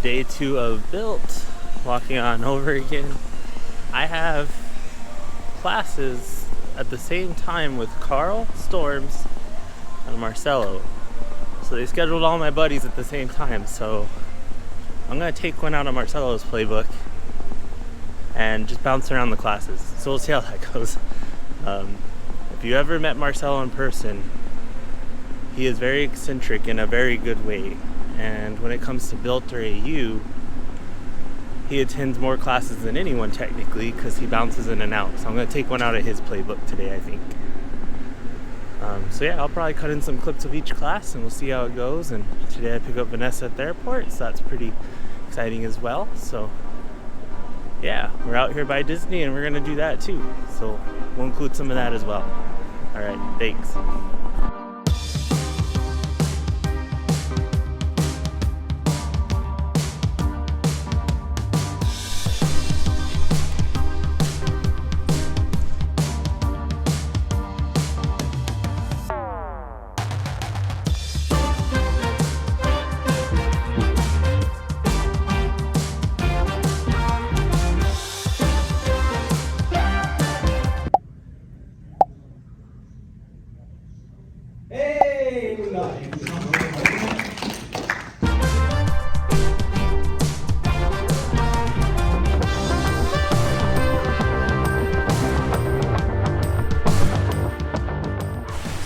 day 2 of BILT, walking on over again. I have classes at the same time with Carl, Storms, and Marcello. So they scheduled all my buddies at the same time. So I'm gonna take one out of Marcello's playbook and just bounce around the classes. So we'll see how that goes. If you ever met Marcello in person, he is very eccentric in a very good way. And when it comes to BILT or AU, he attends more classes than anyone technically because he bounces in and out. So I'm going to take one out of his playbook today, I think. So yeah, I'll probably cut in some clips of each class and we'll see how it goes. And today I pick up Vanessa at the airport, so that's pretty exciting as well. So yeah, we're out here by Disney and we're going to do that too. So we'll include some of that as well. All right, thanks.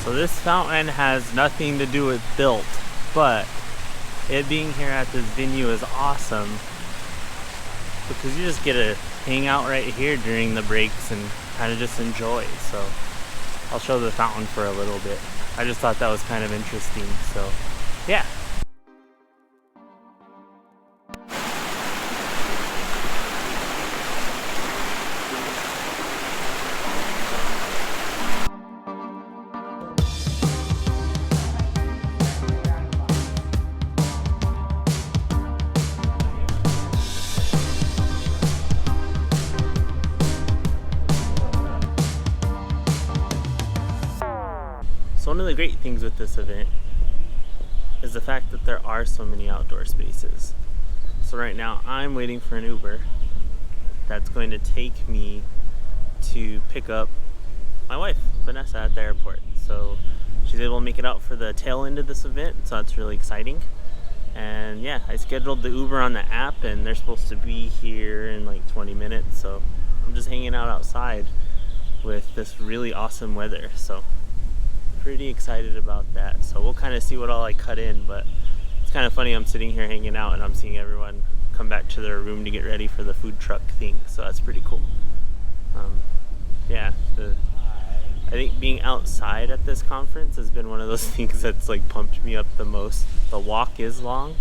So this fountain has nothing to do with BILT, but it being here at this venue is awesome because you just get to hang out right here during the breaks and kind of just enjoy. So I'll show the fountain for a little bit. I just thought that was kind of interesting, so yeah. So one of the great things with this event is the fact that there are so many outdoor spaces. So right now I'm waiting for an Uber that's going to take me to pick up my wife, Vanessa, at the airport. So she's able to make it out for the tail end of this event, so that's really exciting. And yeah, I scheduled the Uber on the app and they're supposed to be here in like 20 minutes. So I'm just hanging out outside with this really awesome weather. So pretty excited about that. So we'll kind of see what all I cut in, but it's kind of funny. I'm sitting here hanging out and I'm seeing everyone come back to their room to get ready for the food truck thing. So that's pretty cool. Yeah, I think being outside at this conference has been one of those things that's like pumped me up the most. The walk is long,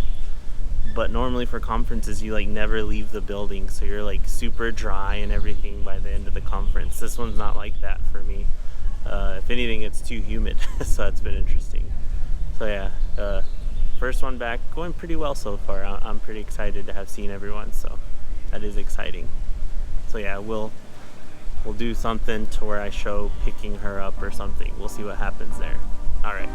but normally for conferences you like never leave the building, so you're like super dry and everything by the end of the conference. This one's not like that for me. If anything, it's too humid, so that's been interesting. So yeah, first one back, going pretty well so far. I'm pretty excited to have seen everyone, so that is exciting. So yeah, we'll do something to where I show picking her up or something. We'll see what happens there. All right.